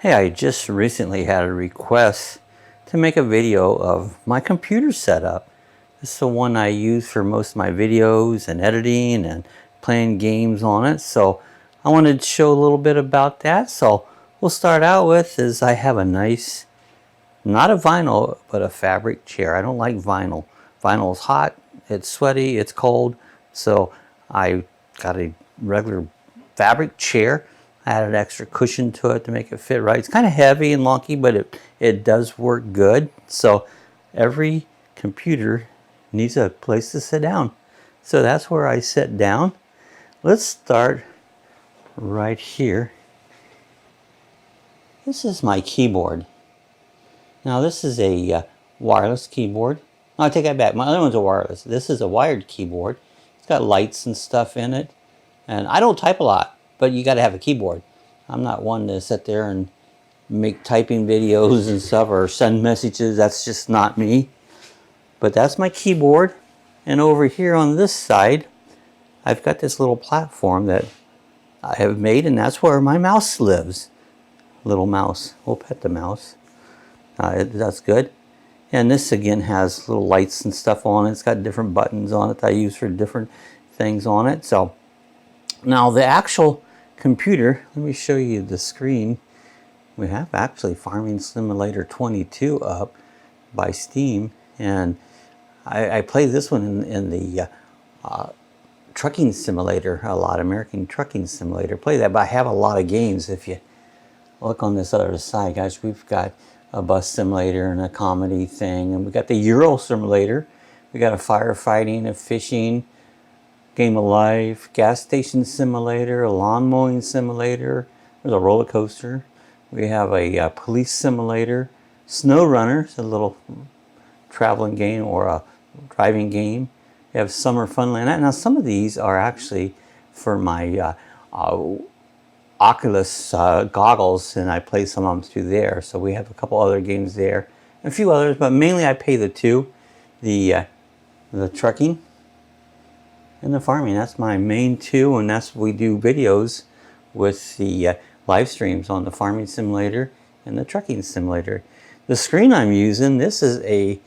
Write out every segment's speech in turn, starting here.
Hey, I just recently had a request to make a video of my computer setup. This is the one I use for most of my videos and editing and playing games on it. So I wanted to show a little bit about that. So we'll start out with is I have a nice, not a vinyl, but a fabric chair. I don't like vinyl. Vinyl is hot, it's sweaty, it's cold. So I got a regular fabric chair. I added extra cushion to it to make it fit right. It's kind of heavy and lunky, but it does work good. So every computer needs a place to sit down. So that's where I sit down. Let's start right here. This is my keyboard. Now this is a wireless keyboard. No, I take that back. My other one's a wireless. This is a wired keyboard. It's got lights and stuff in it. And I don't type a lot, but you got to have a keyboard. I'm not one to sit there and make typing videos and stuff or send messages. That's just not me. But that's my keyboard. And over here on this side, I've got this little platform that I have made, and that's where my mouse lives. Little mouse. We'll pet the mouse. That's good. And this again has little lights and stuff on it. It's got different buttons on it that I use for different things on it. So now the actual computer, let me show you the screen. We have actually Farming Simulator 22 up by Steam, and I play this one in the trucking simulator a lot, American Trucking Simulator. Play that, but I have a lot of games. If you look on this other side, guys, we've got a bus simulator and a comedy thing, and we got the Euro simulator. We got a firefighting, a fishing, game of life, gas station simulator, a lawn mowing simulator. There's a roller coaster. We have a police simulator, snow runners, a little traveling game or a driving game. We have summer funland. Now some of these are actually for my Oculus goggles, and I play some of them through there. So we have a couple other games there, and a few others, but mainly I pay the two, the trucking and the farming. That's my main two, and that's we do videos with the live streams on the farming simulator and the trucking simulator. The screen I'm using, this is a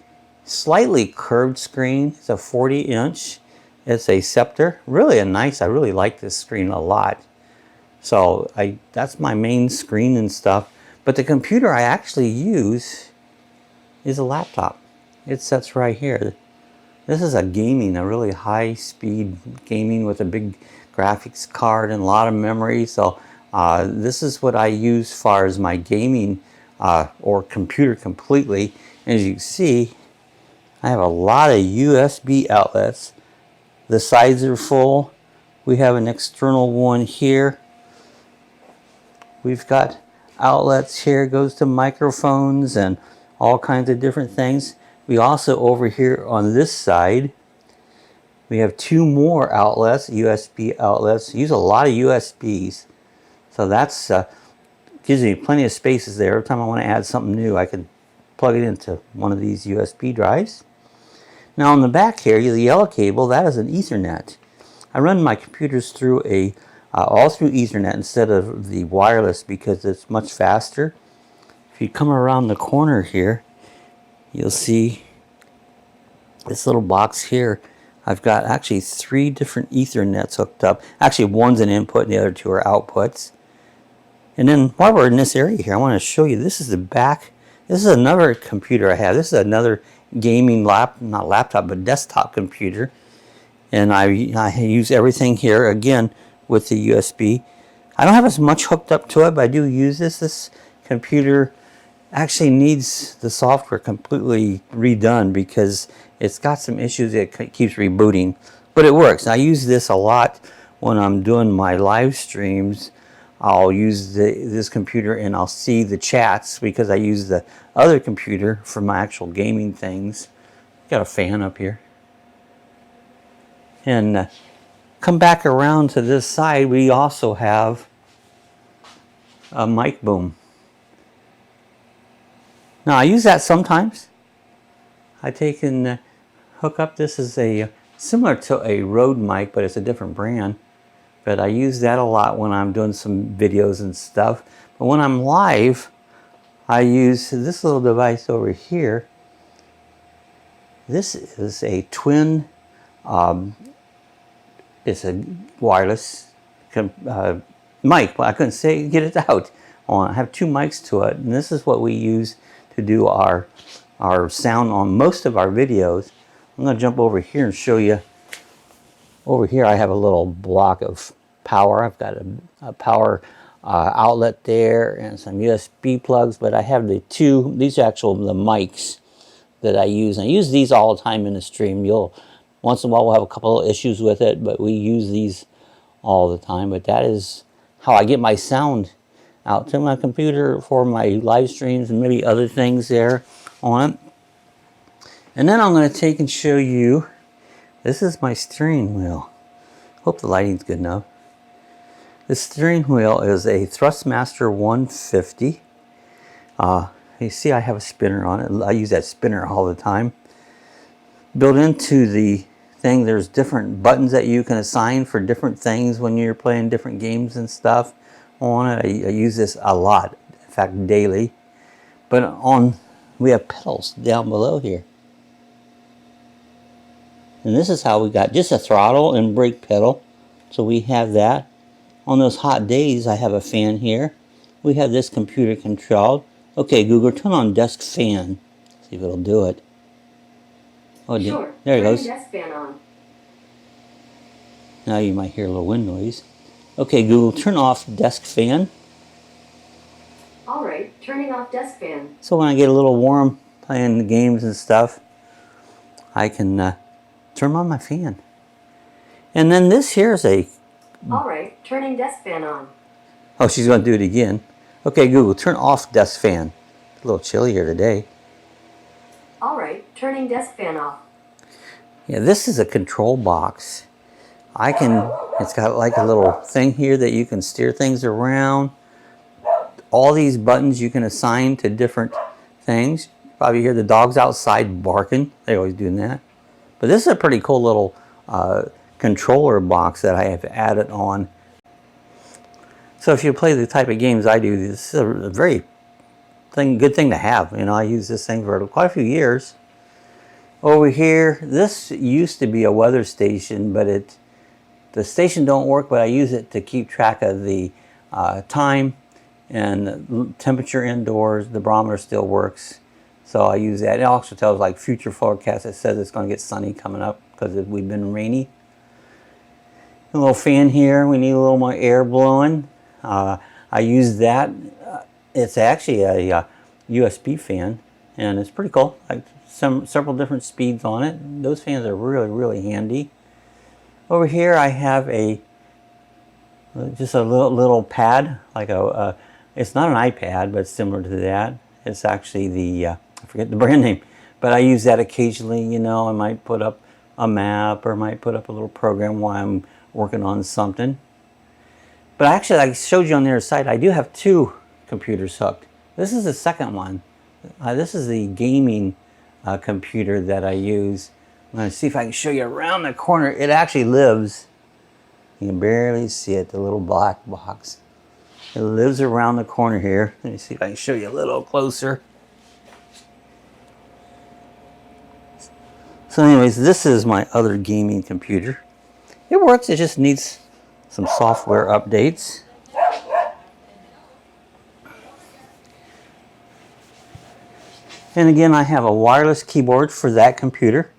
slightly curved screen. It's a 40-inch. It's a Scepter. Really a nice, I really like this screen a lot. So that's my main screen and stuff. But the computer I actually use is a laptop. It sits right here. This is a really high-speed gaming with a big graphics card and a lot of memory. So this is what I use as far as my gaming or computer completely. And as you can see, I have a lot of USB outlets. The sides are full. We have an external one here. We've got outlets here. It goes to microphones and all kinds of different things. We also, over here on this side, we have two more outlets, USB outlets. I use a lot of USBs. So that's gives me plenty of spaces there. Every time I want to add something new, I can plug it into one of these USB drives. Now on the back here, the yellow cable, that is an Ethernet. I run my computers through all through Ethernet instead of the wireless because it's much faster. If you come around the corner here, you'll see this little box here. I've got actually 3 different Ethernets hooked up. Actually, one's an input and the other 2 are outputs. And then while we're in this area here, I want to show you, this is the back. This is another computer I have. This is another gaming not laptop, but desktop computer. And I use everything here, again, with the USB. I don't have as much hooked up to it, but I do use this. This computer actually needs the software completely redone because it's got some issues. It keeps rebooting, but it works. I use this a lot when I'm doing my live streams. I'll use this computer and I'll see the chats because I use the other computer for my actual gaming things. Got a fan up here. And come back around to this side, we also have a mic boom. Now I use that sometimes. I take and hook up, this is similar to a Rode mic, but it's a different brand. but I use that a lot when I'm doing some videos and stuff. But when I'm live, I use this little device over here. This is a twin, it's a wireless mic. Well, I couldn't get it out. I have two mics to it, and this is what we use to do our sound on most of our videos. I'm going to jump over here and show you. Over here I have a little block of power. I've got a power outlet there and some USB plugs, but I have these are the mics that I use. And I use these all the time in the stream. Once in a while we'll have a couple of issues with it, but we use these all the time. But that is how I get my sound out to my computer for my live streams and maybe other things there on it. And then I'm going to take and show you, this is my steering wheel. Hope the lighting's good enough. The steering wheel is a Thrustmaster 150. You see I have a spinner on it. I use that spinner all the time. Built into the thing, there's different buttons that you can assign for different things when you're playing different games and stuff on it. I use this a lot, in fact daily. But we have pedals down below here. And this is how we got just a throttle and brake pedal. So we have that. On those hot days, I have a fan here. We have this computer controlled. Okay, Google, turn on desk fan. See if it'll do it. Oh, sure. There it goes. Desk fan on. Now you might hear a little wind noise. Okay, Google, turn off desk fan. All right, turning off desk fan. So when I get a little warm playing the games and stuff, I can turn on my fan. And then this here is all right, turning desk fan on. Oh, she's going to do it again. Okay, Google, turn off desk fan. It's a little chilly here today. All right, turning desk fan off. Yeah, this is a control box. It's got like a little thing here that you can steer things around. All these buttons you can assign to different things. Probably hear the dogs outside barking. They're always doing that. But this is a pretty cool little controller box that I have added on. So if you play the type of games I do, this is a very good thing to have. You know, I use this thing for quite a few years. Over here, this used to be a weather station, but the station don't work, but I use it to keep track of the time and temperature indoors. The barometer still works, so I use that. It also tells like future forecast. It says it's going to get sunny coming up because we've been rainy. A little fan here. We need a little more air blowing. I use that. It's actually a USB fan, and it's pretty cool. Like several different speeds on it. Those fans are really, really handy. Over here I have just a little pad, like it's not an iPad, but it's similar to that. It's actually I forget the brand name, but I use that occasionally. You know, I might put up a map or might put up a little program while I'm working on something. But actually, like I showed you on the other side, I do have two computers hooked. This is the second one. This is the gaming computer that I use. I'm going to see if I can show you around the corner. It actually lives. You can barely see it, the little black box. It lives around the corner here. Let me see if I can show you a little closer. So anyways, this is my other gaming computer. It works, it just needs some software updates. And again, I have a wireless keyboard for that computer.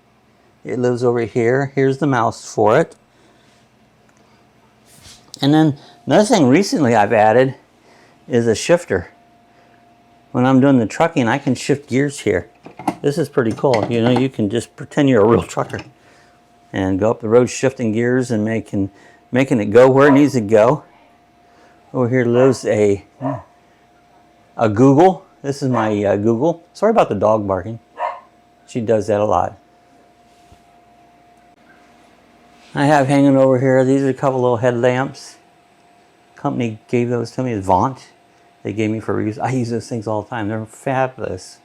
It lives over here. Here's the mouse for it. And then another thing recently I've added is a shifter. When I'm doing the trucking, I can shift gears here. This is pretty cool. You know, you can just pretend you're a real trucker and go up the road shifting gears and making it go where it needs to go. Over here lives a Google. This is my Google. Sorry about the dog barking. She does that a lot. I have hanging over here, these are a couple little headlamps. Company gave those to me, Vaunt. They gave me for reuse. I use those things all the time. They're fabulous.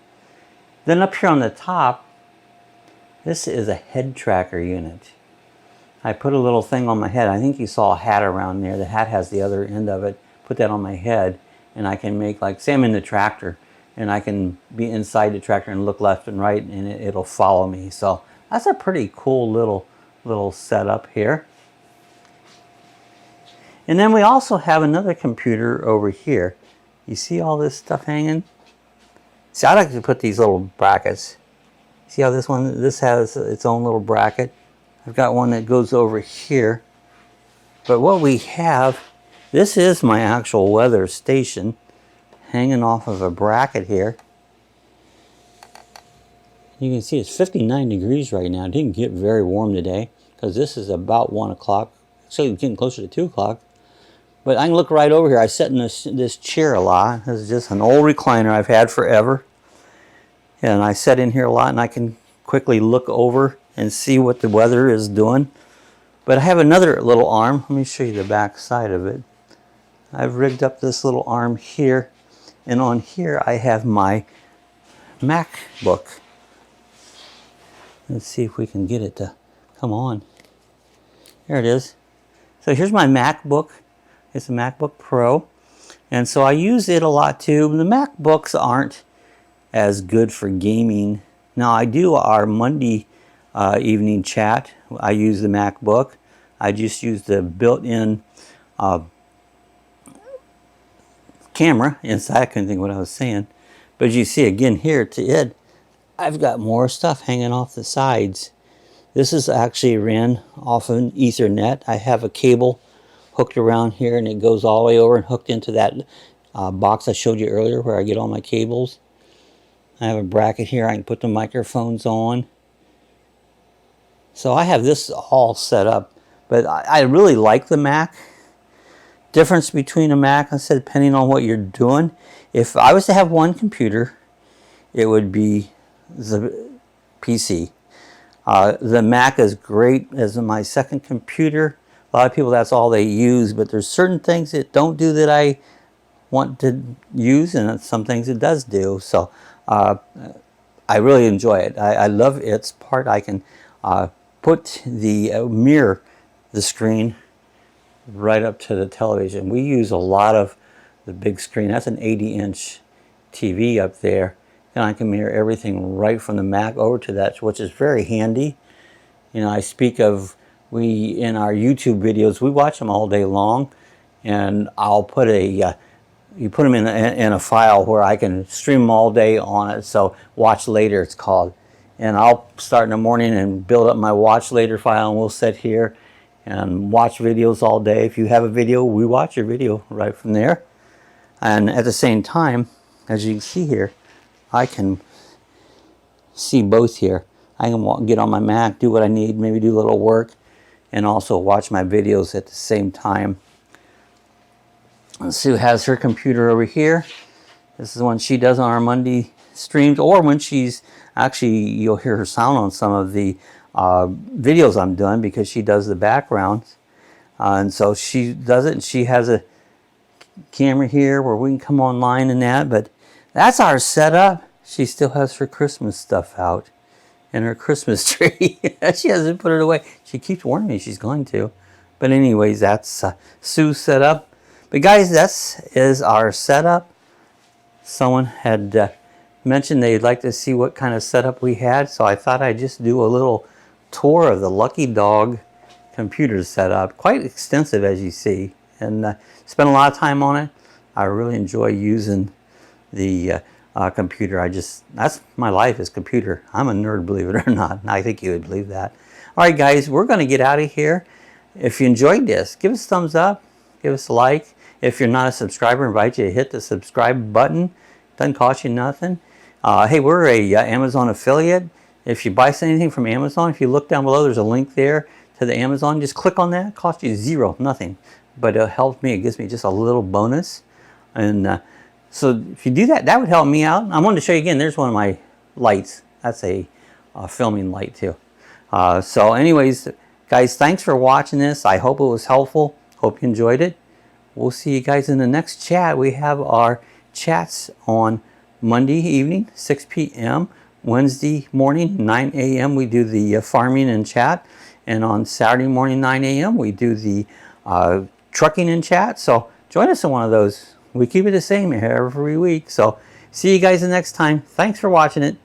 Then up here on the top, this is a head tracker unit. I put a little thing on my head. I think you saw a hat around there. The hat has the other end of it. Put that on my head, and I can make, like, say I'm in the tractor, and I can be inside the tractor and look left and right, and it'll follow me. So that's a pretty cool little setup here. And then we also have another computer over here. You see all this stuff hanging? See, I like to put these little brackets. See how this has its own little bracket? I've got one that goes over here. But what we have, this is my actual weather station hanging off of a bracket here. You can see it's 59 degrees right now. It didn't get very warm today because this is about 1 o'clock. So it's getting closer to 2 o'clock. But I can look right over here. I sit in this chair a lot. This is just an old recliner I've had forever. And I sit in here a lot, and I can quickly look over and see what the weather is doing. But I have another little arm. Let me show you the back side of it. I've rigged up this little arm here. And on here I have my MacBook. Let's see if we can get it to come on. There it is. So here's my MacBook. It's a MacBook Pro, and so I use it a lot too. The MacBooks aren't as good for gaming. Now I do our Monday evening chat. I use the MacBook. I just use the built-in camera inside. I couldn't think what I was saying, but you see again here to it, I've got more stuff hanging off the sides. This is actually ran off an Ethernet. I have a cable hooked around here, and it goes all the way over and hooked into that box I showed you earlier where I get all my cables. I have a bracket here I can put the microphones on. So I have this all set up, but I really like the Mac. Difference between a Mac, I said, depending on what you're doing. If I was to have one computer, it would be the PC. The Mac is great as my second computer. A lot of people, that's all they use, but there's certain things it don't do that I want to use, and some things it does do. So I really enjoy it. I love its part. I can put the mirror the screen right up to the television. We use a lot of the big screen. That's an 80-inch TV up there, and I can mirror everything right from the Mac over to that, which is very handy. You know, I speak of, we in our YouTube videos, we watch them all day long, and I'll put you put them in a file where I can stream them all day on it. So watch later, it's called. And I'll start in the morning and build up my watch later file, and we'll sit here and watch videos all day. If you have a video, we watch your video right from there. And at the same time, as you can see here, I can see both here. I can get on my Mac, do what I need, maybe do a little work, and also watch my videos at the same time. Sue has her computer over here. This is one she does on our Monday streams, or when she's actually, you'll hear her sound on some of the videos I'm doing, because she does the backgrounds. And so she does it, and she has a camera here where we can come online and that, but that's our setup. She still has her Christmas stuff out and her Christmas tree. She hasn't put it away. She keeps warning me she's going to. But anyways, that's Sue's setup. But guys, this is our setup. Someone had mentioned they'd like to see what kind of setup we had, so I thought I'd just do a little tour of the Lucky Dog computer setup. Quite extensive, as you see, and spent a lot of time on it. I really enjoy using the computer. That's my life, is computer. I'm a nerd, believe it or not. I think you would believe that. All right, guys, we're going to get out of here. If you enjoyed this, give us a thumbs up, give us a like. If you're not a subscriber, I invite you to hit the subscribe button. Doesn't cost you nothing. Hey, we're a Amazon affiliate. If you buy anything from Amazon, if you look down below, there's a link there to the Amazon. Just click on that. It costs you zero, nothing. But it helps me. It gives me just a little bonus. And so if you do that, that would help me out. I wanted to show you again. There's one of my lights. That's a filming light too. So anyways, guys, thanks for watching this. I hope it was helpful. Hope you enjoyed it. We'll see you guys in the next chat. We have our chats on Monday evening, 6 p.m. Wednesday morning, 9 a.m. we do the farming and chat. And on Saturday morning, 9 a.m., we do the trucking and chat. So join us in one of those. We keep it the same every week. So see you guys the next time. Thanks for watching it.